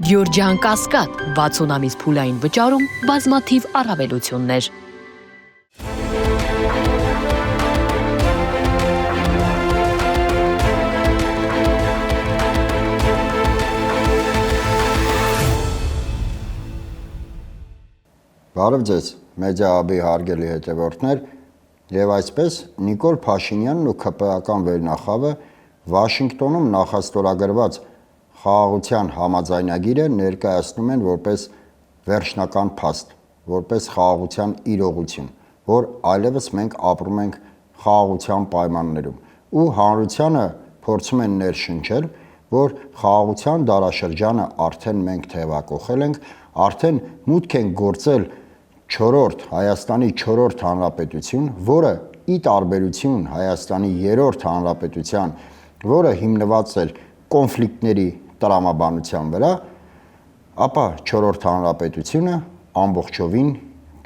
Գյորջյան Կասկադ 60 ամիս փուլային վճարում բազմաթիվ առավելություններ։ Բարև ձեզ, մեդիա-հաբի հարգելի հետևորդներ, եւ այսպես Նիկոլ Փաշինյանն ու ՔՊ-ական վերնախավը Վաշինգտոնում նախաստորագրված խաղաղության համաձայնագիրը ներկայացնում են որպես վերջնական փաստ, որպես խաղաղության իրողություն, որ այլևս մենք ապրում ենք խաղաղության պայմաններում ու հանրությանը փորձում են ներշնչել, որ խաղաղության դարաշրջանը արդեն մենք թևակողել ենք, արդեն մուտք ենք գործել Հայաստանի 4-րդ հանրապետություն, որը ի տարբերություն Հայաստանի 3-րդ հանրապետության, որը հիմնված էր կոնֆլիկտների տրամաբանության վրա, ապա 4-րդ հանրապետությունը ամբողջովին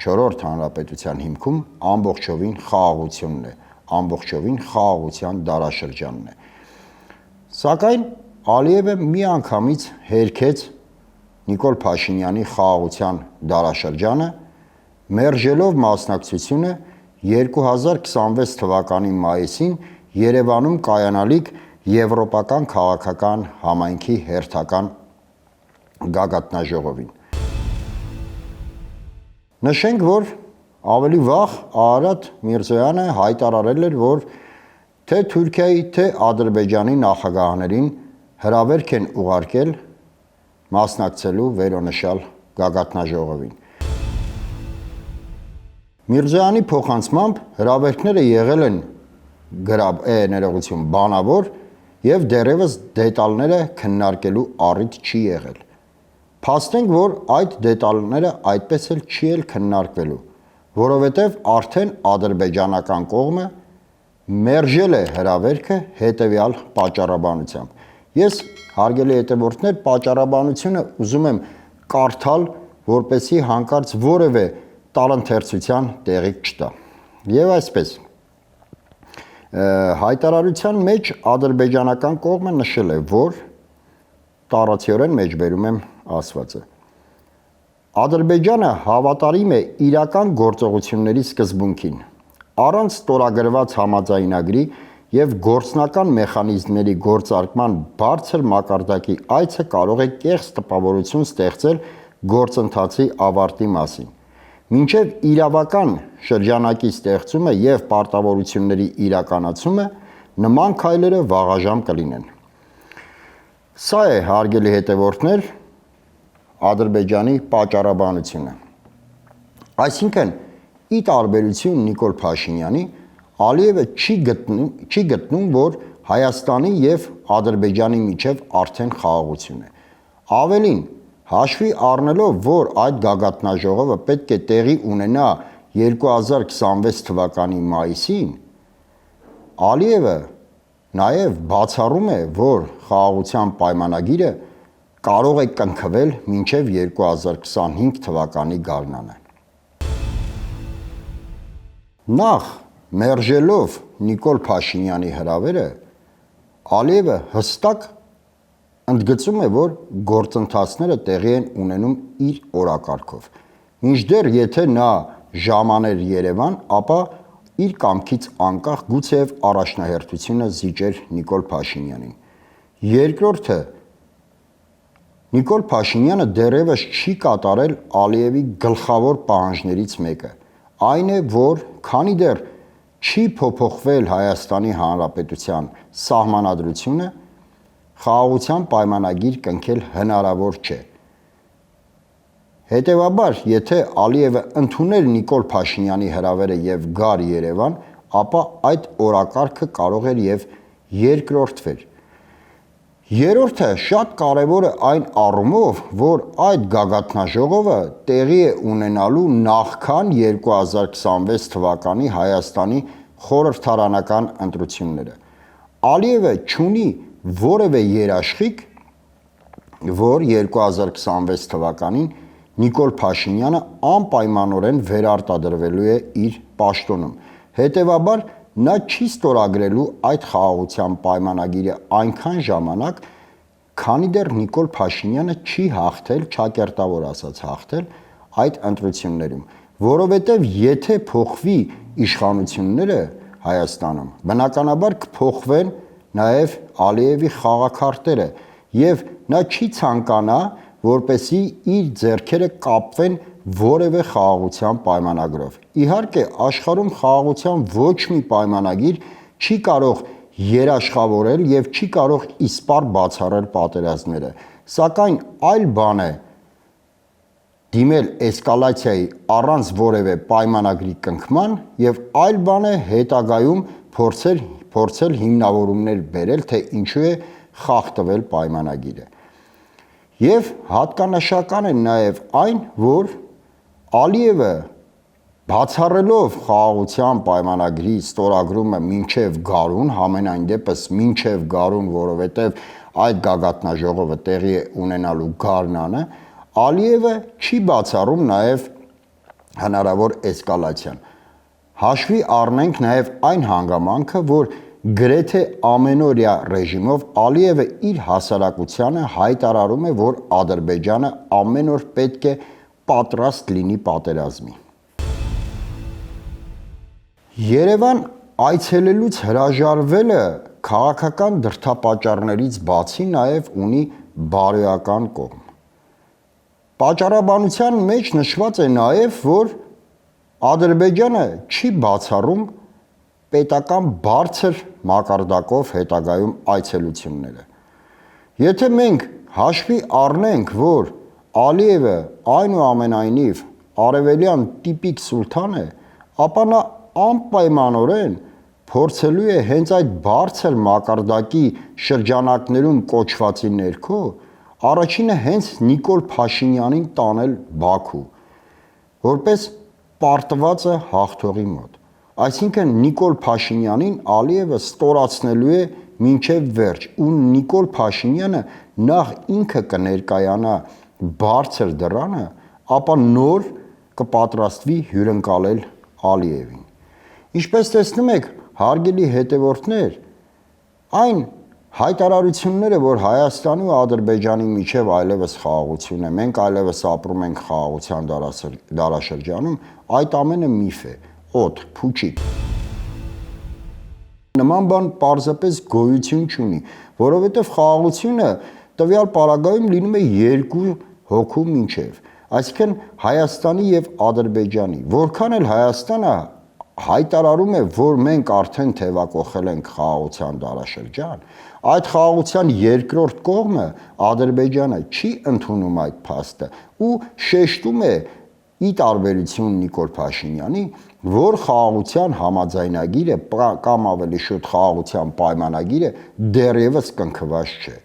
4-րդ հանրապետության հիմքում ամբողջովին խաղաղությունն է, ամբողջովին խաղաղության դարաշրջանն է։ Սակայն Ալիևը միանգամից հերքեց Նիկոլ Փաշինյանի խաղաղության դարաշրջանը, մերժելով մասնակցությունը 2026 թվականի մայիսին Երևանում կայանալիք Եվրոպական քաղաքական համայնքի հերթական գագաթնաժողովին։ Նշենք, որ ավելի վաղ Արարատ Միրզոյանը հայտարարել էր, որ թե Թուրքիայի, թե Ադրբեջանի նախագահներին հրավերք են ուղարկել մասնակցելու վերոնշյալ գագաթնաժողովին։ Միրզոյանի փոխանցմամբ հրավերքները եղել են բանավոր եւ դեռևս դետալները քննարկելու առիթ չի եղել։ Փաստենք, որ այդ դետալները այդպես էլ չի քննարկվելու, որովհետեւ արդեն ադրբեջանական կողմը մերժել է հրավերքը հետեւյալ պատճառաբանությամբ։ Ես, հարգելի հետևորդներ, պատճառաբանությունը ուզում եմ կարդալ, որպեսզի հանկարծ որևէ տարընթերցության տեղիք չտա։ Եվ այսպես հայտարարության մեջ ադրբեջանական կողմը նշել է, որ տարածիորեն մեջբերում եմ ասվածը։ Ադրբեջանը հավատարիմ է իրական գործողությունների սկզբունքին, առանց ստորագրված համաձայնագրի եւ գործնական մեխանիզմների գործարկման բարձր մակարդակի այցը կարող է կեղծ տպավորություն ստեղծել գործընթացի ավարտի մասին։ Մինչև իրավական շրջանակի ստեղծումը եւ պարտավորությունների իրականացումը նման քայլերը վաղաժամ կլինեն։ Սա է, հարգելի հետևորդներ, Ադրբեջանի պատճառաբանությունը։ Այսինքն, ի տարբերություն Նիկոլ Փաշինյանի, Ալիևը չի գտնում, որ Հայաստանի եւ Ադրբեջանի միջև արդեն խաղաղություն է։ Ավելին, հաշվի առնելով, որ այդ գագաթնաժողովը պետք է տեղի ունենա 2026 թվականի մայիսին, Ալիևը նաև բացառում է, որ խաղաղության պայմանագիրը կարող է կնքվել մինչև 2025 թվականի գարնանը։ Նախ մերժելով Նիկոլ Փաշինյանի հրավերը, Ալիևը հստակ ընդգծում է, որ գործընթացները տեղի են ունենում իր օրակարգով։ Մինչդեռ եթե նա ժամաներ Երևան, ապա իր կամքից անկախ գուցեև առաջնահերթությունը զիջեր Նիկոլ Փաշինյանին։ Երկրորդը, Նիկոլ Փաշինյանը դեռևս չի կատարել Ալիևի գլխավոր պահանջներից մեկը, այն է, որ քանի դեռ չի փոփոխվել Հայաստանի Հանրապետության սահմանադրությունը, խաղաղության պայմանագիր կնքել հնարավոր չէ։ Հետևաբար, եթե Ալիևը ընդուներ Նիկոլ Փաշինյանի հրավերը եւ գար Երևան, ապա այդ օրակարգը կարող էր եւ երկրորդվել։ Երրորդը շատ կարևոր է այն առումով, որ այդ գագաթնաժողովը տեղի է ունենալու նախքան 2026 թվականի Հայաստանի խորհրդարանական ընտրությունները։ Ալիևը չունի որևէ երաշխիք, որ 2026 թվականին Նիկոլ Փաշինյանը անպայմանորեն վերարտադրվելու է իր պաշտոնում։ Հետևաբար նա չի ստորագրելու այդ խաղաղության պայմանագիրը այնքան ժամանակ, քանի դեռ Նիկոլ Փաշինյանը չի հաղթել, ճակերտավոր ասած հաղթել այդ ընտրություններում, որովհետև եթե փոխվի իշխանությունները Հայաստանում, բնականաբար կփոխվեն նաև Ալիևի խաղաքարտերը եւ նա չի ցանկանա, որպեսի իր ձեռքերը կապվեն որևէ խաղաղության պայմանագրով։ Իհարկե, աշխարհում խաղաղության ոչ մի պայմանագիր չի կարող երաշխավորել եւ չի կարող իսպառ բացառել պատերազմները, սակայն այլ բան է դիմել էսկալացիայի առանց որևէ պայմանագրի կնքման եւ այլ բան է հետագայում փորձել հիմնավորումներ բերել, թե ինչու է խախտվել պայմանագիրը։ Եվ հատկանշական է նաեւ այն, որ Ալիևը բացառելով խաղաղության պայմանագրի ստորագրումը մինչև գարուն, համենայն դեպս մինչև գարուն, որովհետև այդ գագաթնաժողովը տեղի է ունենալու գարնանը, Ալիևը չի բացառում նաև հնարավոր էսկալացիան։ Հաշվի առնենք նաև այն հանգամանքը, որ գրեթե ամենօրյա ռեժիմով Ալիևը իր հասարակությանը հայտարարում է, որ Ադրբեջանը ամեն օր պետք է պատրաստ լինի պատերազմի։ Երևան այցելելուց հրաժարվելը քաղաքական դրդապատճառներից բացի նաև ունի բարոյական կողմ։ Պատճառաբանության մեջ նշված է նաև, որ Ադրբեջանը չի բացառում պետական բարձր մակարդակով հետագայում այցելությունները։ Եթե մենք հաշվի առնենք, որ Ալիևը այնուամենայնիվ արևելյան տիպիկ սուլթան է, ապա նա անպայմանորեն փորձելու է հենց այդ բարձր մակարդակի շրջանակներում կոչվածի ներքո առաջինը հենց Նիկոլ Փաշինյանին տանել Բաքու, որպես պարտվածը հաղթողի մոտ։ Այսինքն Նիկոլ Փաշինյանին Ալիևը ստորացնելու է մինչև վերջ, ու Նիկոլ Փաշինյանը նախ ինքը կներկայանա բարձր դռանը, ապա նոր կպատրաստվի հյուրընկալել Ալիևին։ Ինչպես տեսնում եք, հարգելի հետևորդներ, այն հայտարարությունները, որ Հայաստանի ու Ադրբեջանի միջև այլևս խաղաղություն է, մենք այլևս ապրում ենք խաղաղության դարաշրջանում, այդ ամենը միֆ է, օդ, փուչիկ։ Նման բան պարզապես գոյություն չունի, որովհետև խաղաղությունը տվյալ պարագայում լինում է երկու հոգու միջև, այսինքն Հայաստանի եւ Ադրբեջանի, որքան էլ Հայաստանը հայտարարում է, որ մենք արդեն թևակողել ենք խաղաղության դարաշրջան, այդ խաղաղության երկրորդ կողմը Ադրբեջանը չի ընդունում այդ փաստը ու շեշտում է ի տարբերություն Նիկոլ Փաշինյանի, որ խաղաղության համաձայնագիրը կամ ավելի շուտ խաղաղության պայմանագիրը դեռևս կնքված չէ։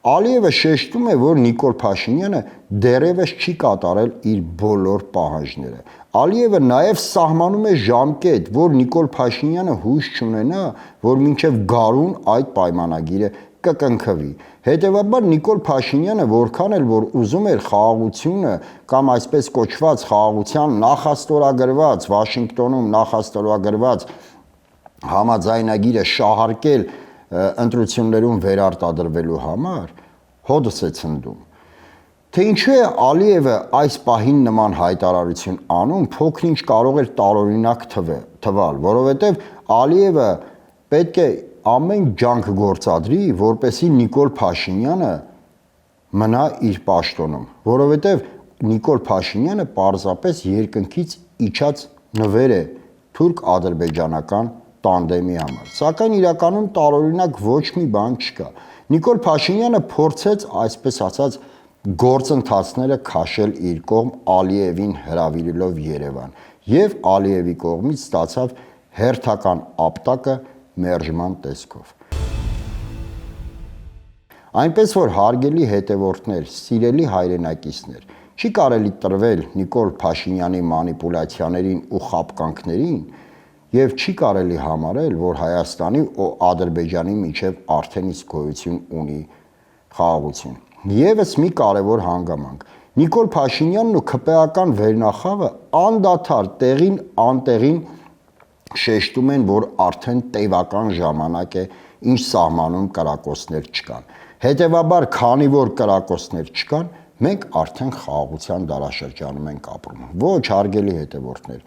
Ալիևը շեշտում է, որ Նիկոլ Փաշինյանը դեռևս չի կատարել իր բոլոր պահանջները։ Ալիևը նաև սահմանում է ժամկետ, որ Նիկոլ Փաշինյանը հույս չունենա, որ մինչև գարուն այդ պայմանագիրը կկնքվի։ Հետևաբար Նիկոլ Փաշինյանը որքան էլ որ ուզում էր խաղաղությունը կամ այսպես կոչված խաղաղության նախաստորագրված Վաշինգտոնում նախաստորագրված համաձայնագիրը շահարկել ընտրություններում վերարտադրվելու համար, հոդս է ցնդում։ Թե ինչու է Ալիևը այս պահին նման հայտարարություն անում, փոքր-ինչ կարող էր տարօրինակ թվալ, որովհետև Ալիևը պետք է ամեն ջանք գործադրի, որպեսզի Նիկոլ Փաշինյանը մնա իր պաշտոնում, որովհետև Նիկոլ Փաշինյանը պարզապես երկնքից իջած նվեր է թուրք-ադրբեջանական տանդեմի համար, սակայն իրականում տարօրինակ ոչ մի բան չկա։ Նիկոլ Փաշինյանը փորձեց, այսպես ասած, գործընթացները քաշել իր կողմ Ալիևին հրավիրելով Երևան եւ Ալիևի կողմից ստացավ հերթական ապտակը մերժման տեսքով։ Այնպես որ հարգելի հետևորդներ, սիրելի հայրենակիցներ, չի կարելի տրվել Նիկոլ Փաշինյանի մանիպուլյացիաներին ու խաբկանքներին եւ չի կարելի համարել, որ Հայաստանի ու Ադրբեջանի միջև արդեն իսկ գոյություն ունի խաղաղություն։ Եվս մի կարևոր հանգամանք. Նիկոլ Փաշինյանն ու ՔՊԱ-ական վերնախավը անդադար տեղին անտեղին շեշտում են, որ արդեն տևական ժամանակ է, ինչ սահմանում կրակոցներ չկան։ Հետևաբար, քանի որ կրակոցներ չկան, մենք արդեն խաղաղության դարաշրջանում ենք ապրում։ Ոչ, հարգելի հետևորդներ,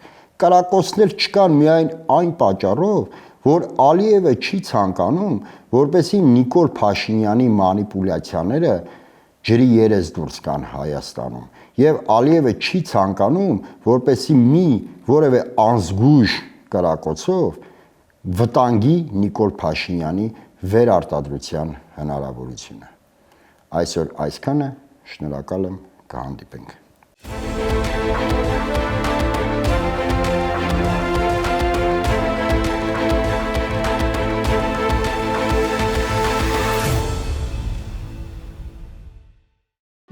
կրակոցներ չկան միայն այն պատճառով, որ Ալիևը չի ցանկանում, որպեսզի Նիկոլ Փաշինյանի մանիպուլյացիաները ջրի երես դուրս գան Հայաստանում, եւ Ալիևը չի ցանկանում, որպեսզի մի որևէ անզգույշ կրակոցով վտանգի Նիկոլ Փաշինյանի վերարտադրության հնարավորությունը։ Այսօր այսքանը, շնորհակալ եմ, կհանդիպենք։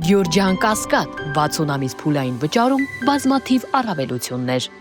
Գյուրջան Կասկադ 60 ամիս փուլային վճարում, բազմաթիվ առավելություններ։